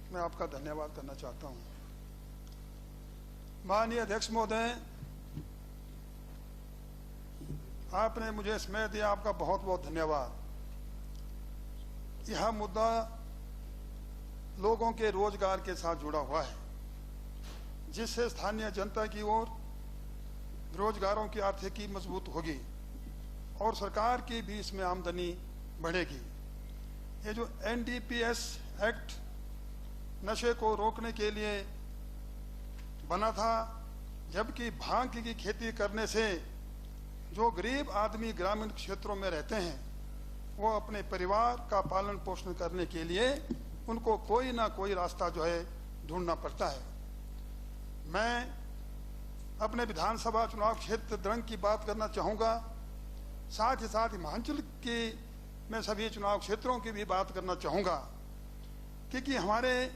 मैं आपका धन्यवाद करना चाहता हूं। माननीय अध्यक्ष महोदय, आपने मुझे समय दिया, आपका बहुत बहुत धन्यवाद। यह मुद्दा लोगों के रोजगार के साथ जुड़ा हुआ है, जिससे स्थानीय जनता की ओर रोजगारों की आर्थिकी मजबूत होगी और सरकार की भी इसमें आमदनी बढ़ेगी। ये जो एनडीपीएस एक्ट नशे को रोकने के लिए बना था, जबकि भांग की खेती करने से जो गरीब आदमी ग्रामीण क्षेत्रों में रहते हैं वो अपने परिवार का पालन पोषण करने के लिए उनको कोई ना कोई रास्ता जो है ढूंढना पड़ता है। मैं अपने विधानसभा चुनाव क्षेत्र द्रंग की बात करना चाहूँगा, साथ ही साथ हिमाचल की मैं सभी चुनाव क्षेत्रों की भी बात करना चाहूँगा, क्योंकि हमारे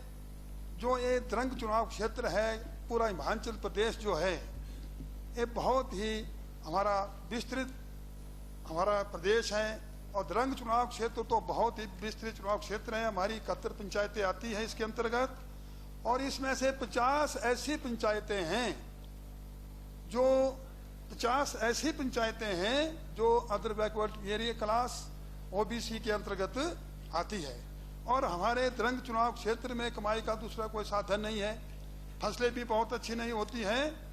जो ये द्रंग चुनाव क्षेत्र है, पूरा हिमाचल प्रदेश जो है ये बहुत ही हमारा विस्तृत हमारा प्रदेश है और द्रंग चुनाव क्षेत्र तो बहुत ही विस्तृत चुनाव क्षेत्र है। हमारी 71 पंचायतें आती हैं इसके अंतर्गत और इसमें से 50 ऐसी पंचायतें हैं जो other backward area class OBC के अंतर्गत आती है। और हमारे द्रंग चुनाव क्षेत्र में कमाई का दूसरा कोई साधन नहीं है, फसलें भी बहुत अच्छी नहीं होती हैं।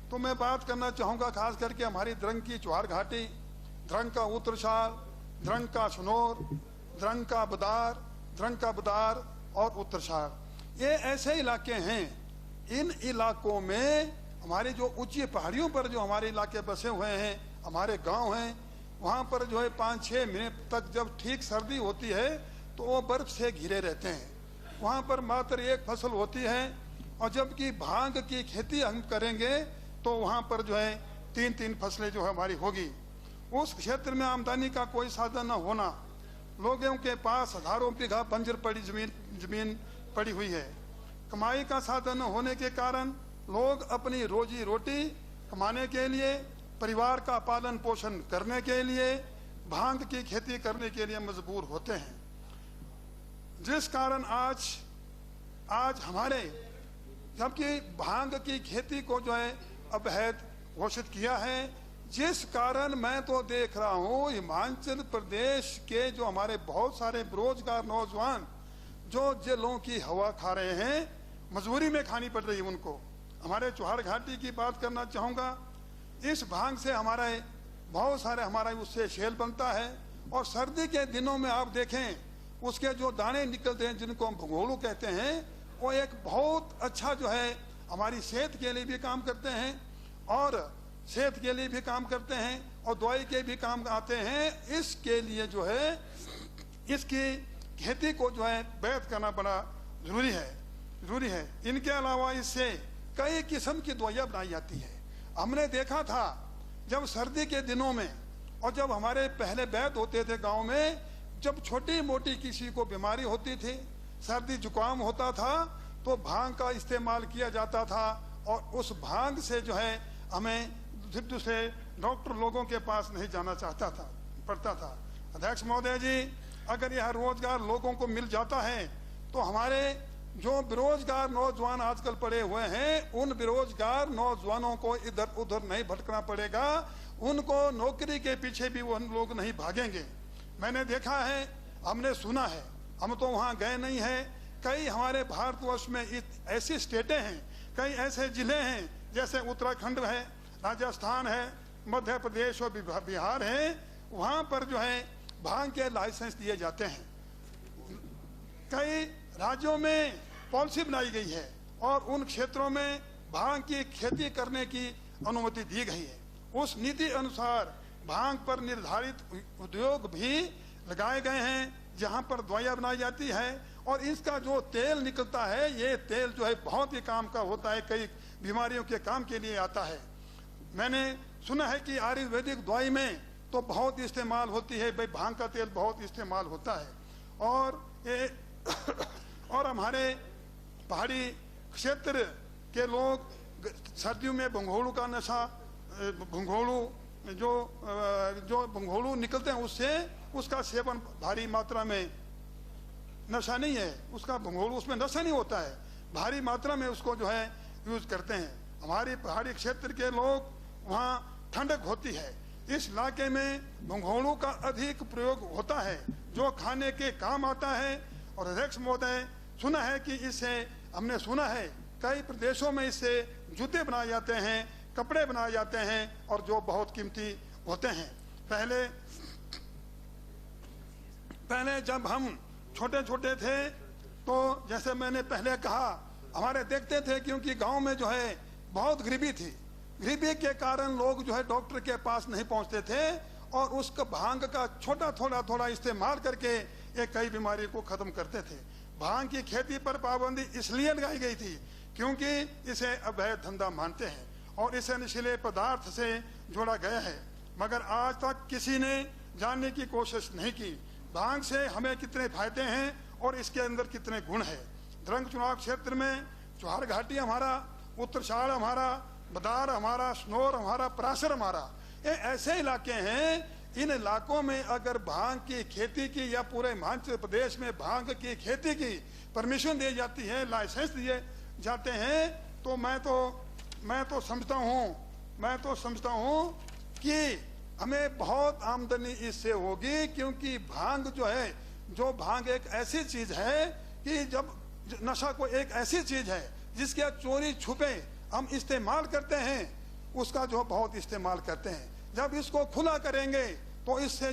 तो मैं बात करना चाहूँगा खास करके हमारी द्रंग की चौहार घाटी, द्रंग का उत्तरशाल, द्रंग का सनौर, द्रंग का बदार और उत्तरशाल, ये ऐसे इलाके हैं। इन इलाकों में हमारे जो ऊंची पहाड़ियों पर जो हमारे इलाके बसे हुए हैं, हमारे गांव हैं, वहाँ पर जो है 5-6 महीने तक जब ठीक सर्दी होती है तो वो बर्फ से घिरे रहते हैं। वहाँ पर मात्र एक फसल होती है और जबकि भांग की खेती हम करेंगे तो वहाँ पर जो है 3-3 फसलें जो है हमारी होगी। उस क्षेत्र में आमदनी का कोई साधन न होना, लोगों के पास हजारों बीघा बंजर पड़ी जमीन पड़ी हुई है। कमाई का साधन न होने के कारण लोग अपनी रोजी रोटी कमाने के लिए, परिवार का पालन पोषण करने के लिए भांग की खेती करने के लिए मजबूर होते हैं, जिस कारण आज हमारे जबकि भांग की खेती को जो है अवैध घोषित किया है, जिस कारण मैं तो देख रहा हूँ हिमाचल प्रदेश के जो हमारे बहुत सारे बेरोजगार नौजवान जो जेलों की हवा खा रहे हैं, मजबूरी में खानी पड़ रही है उनको। हमारे चौहार घाटी की बात करना चाहूँगा, इस भांग से हमारे बहुत सारे हमारा उससे शेल बनता है और सर्दी के दिनों में आप देखें उसके जो दाने निकलते हैं जिनको हम भंगोड़ू कहते हैं, वो एक बहुत अच्छा जो है हमारी सेहत के लिए भी काम करते हैं और सेहत के लिए भी काम करते हैं और दवाई के भी काम आते हैं। इसके लिए जो है इसकी खेती को जो है वैध करना बड़ा जरूरी है। इनके अलावा इससे कई किस्म की दवाइयाँ बनाई जाती है। हमने देखा था जब सर्दी के दिनों में और जब हमारे पहले वैद होते थे गांव में, जब छोटी मोटी किसी को बीमारी होती थी, सर्दी जुकाम होता था तो भांग का इस्तेमाल किया जाता था और उस भांग से जो है हमें दूसरे डॉक्टर लोगों के पास नहीं जाना पड़ता था। अध्यक्ष महोदय जी, अगर यह रोजगार लोगों को मिल जाता है तो हमारे जो बेरोजगार नौजवान आजकल पड़े हुए हैं, उन बेरोजगार नौजवानों को इधर उधर नहीं भटकना पड़ेगा, उनको नौकरी के पीछे भी वो लोग नहीं भागेंगे। मैंने देखा है, हमने सुना है, हम तो वहाँ गए नहीं हैं, कई हमारे भारतवर्ष में ऐसी स्टेटें हैं, कई ऐसे जिले हैं जैसे उत्तराखंड है, राजस्थान है, मध्य प्रदेश और बिहार है, वहाँ पर जो है भांग के लाइसेंस दिए जाते हैं। कई राज्यों में पॉलिसी बनाई गई है और उन क्षेत्रों में भांग की खेती करने की अनुमति दी गई है। उस नीति अनुसार भांग पर निर्धारित उद्योग भी लगाए गए हैं जहां पर दवाइयाँ बनाई जाती है और इसका जो तेल निकलता है, ये तेल जो है बहुत ही काम का होता है, कई बीमारियों के काम के लिए आता है। मैंने सुना है कि आयुर्वेदिक दवाई में तो बहुत इस्तेमाल होती है, भाई भांग का तेल बहुत इस्तेमाल होता है। और हमारे पहाड़ी क्षेत्र के लोग सर्दियों में भंगोड़ू का नशा, भंगोड़ू जो भंगोड़ू निकलते हैं उसका सेवन भारी मात्रा में नशा नहीं है, उसका भंगोल उसमें नशा नहीं होता है, भारी मात्रा में उसको जो है यूज करते हैं। हमारी पहाड़ी क्षेत्र के लोग वहाँ ठंडक होती है, इस इलाके में भंगोड़ों का अधिक प्रयोग होता है जो खाने के काम आता है। और अध्यक्ष महोदय, सुना है कि इससे, हमने सुना है कई प्रदेशों में इससे जूते बनाए जाते हैं, कपड़े बनाए जाते हैं और जो बहुत कीमती होते हैं। पहले जब हम छोटे छोटे थे तो जैसे मैंने पहले कहा, हमारे देखते थे क्योंकि गांव में जो है बहुत गरीबी थी, गरीबी के कारण लोग जो है डॉक्टर के पास नहीं पहुंचते थे और उसका भांग का थोड़ा इस्तेमाल करके ये कई बीमारी को खत्म करते थे। भांग की खेती पर पाबंदी इसलिए लगाई गई थी क्योंकि इसे अवैध धंधा मानते हैं और इसे नशीले पदार्थ से जोड़ा गया है। मगर आज तक किसी ने जानने की कोशिश नहीं की भांग से हमें कितने फायदे हैं और इसके अंदर कितने गुण हैं। द्रंग चुनाव क्षेत्र में चौहार घाटी हमारा, उत्तरछाड़ हमारा, बदार हमारा, स्नोर हमारा, पराशर हमारा, ये ऐसे इलाके हैं। इन इलाकों में अगर भांग की खेती की या पूरे हिमाचल प्रदेश में भांग की खेती की परमिशन दी जाती है, लाइसेंस दिए जाते हैं, तो मैं तो समझता हूँ कि हमें बहुत आमदनी इससे होगी। क्योंकि भांग जो भांग एक ऐसी चीज है कि जब नशा को एक ऐसी चीज है जिसके चोरी छुपे हम इस्तेमाल करते हैं, उसका जो बहुत इस्तेमाल करते हैं। जब इसको खुला करेंगे तो इससे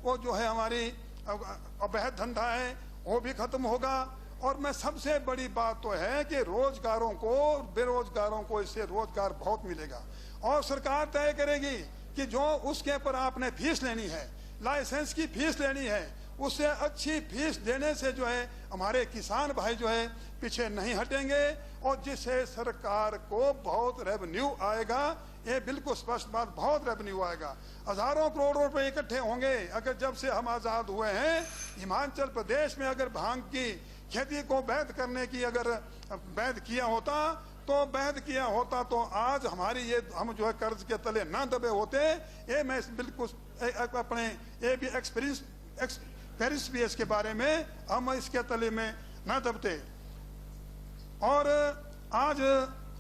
वो हमारी अवैध धंधा है वो भी खत्म होगा। और मैं सबसे बड़ी बात तो है कि बेरोजगारों को इससे रोजगार बहुत मिलेगा और सरकार तय करेगी कि जो उसके पर आपने फीस लेनी है, लाइसेंस की फीस लेनी है, उससे अच्छी फीस देने से हमारे किसान भाई पीछे नहीं हटेंगे और जिससे सरकार को बहुत रेवेन्यू आएगा। ये बिल्कुल स्पष्ट बात, बहुत रेवेन्यू आएगा, हजारों करोड़ रुपए इकट्ठे होंगे। अगर जब से हम आजाद हुए हैं हिमाचल प्रदेश में अगर भांग की खेती को वैध करने की वैध किया होता तो आज हमारी हम कर्ज के तले ना दबे होते। ये मैं बिल्कुल अपने ये भी एक्सपीरियंस के बारे में हम इसके तले में ना दबते। और आज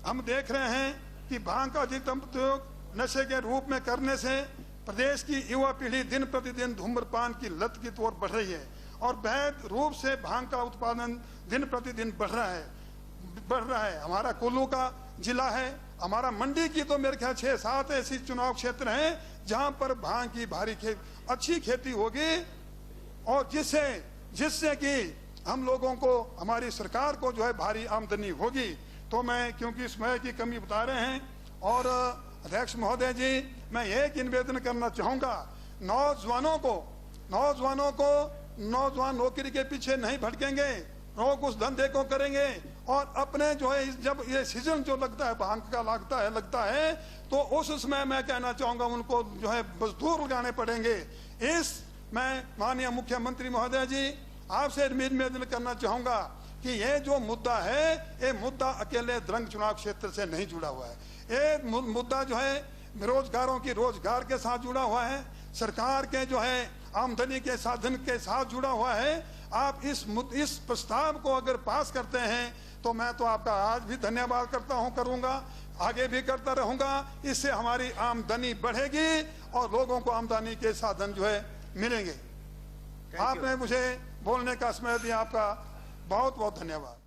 हम देख रहे हैं कि भांग का अधिकतम प्रयोग नशे के रूप में करने से प्रदेश की युवा पीढ़ी दिन प्रतिदिन धूम्रपान की लत की ओर बढ़ रही है और वैध रूप से भांग का उत्पादन दिन प्रतिदिन बढ़ रहा है। हमारा कुल्लू का जिला है, हमारा मंडी की तो मेरे ख्याल 6-7 ऐसी चुनाव क्षेत्र हैं जहां पर भांग की अच्छी खेती होगी और जिससे कि हम लोगों को, हमारी सरकार को भारी आमदनी होगी। तो मैं, क्योंकि समय की कमी बता रहे हैं और अध्यक्ष महोदय जी, मैं एक निवेदन करना चाहूंगा, नौजवान नौकरी के पीछे नहीं भटकेंगे, लोग उस धंधे को करेंगे और अपने जब ये सीजन लगता है भांग का लगता है तो उस समय मैं कहना चाहूंगा उनको मजदूर लगाने पड़ेंगे। मैं माननीय मुख्यमंत्री महोदय जी आपसे निवेदन करना चाहूंगा कि ये जो मुद्दा है, ये मुद्दा अकेले द्रंग चुनाव क्षेत्र से नहीं जुड़ा हुआ है। ये मुद्दा बेरोजगारों की रोजगार के साथ जुड़ा हुआ है, सरकार के आमदनी के साधन के साथ जुड़ा हुआ है। आप इस प्रस्ताव को अगर पास करते हैं तो मैं तो आपका आज भी धन्यवाद करूंगा, आगे भी करता रहूंगा। इससे हमारी आमदनी बढ़ेगी और लोगों को आमदनी के साधन मिलेंगे। आपने मुझे बोलने का समय दिया, आपका बहुत बहुत धन्यवाद।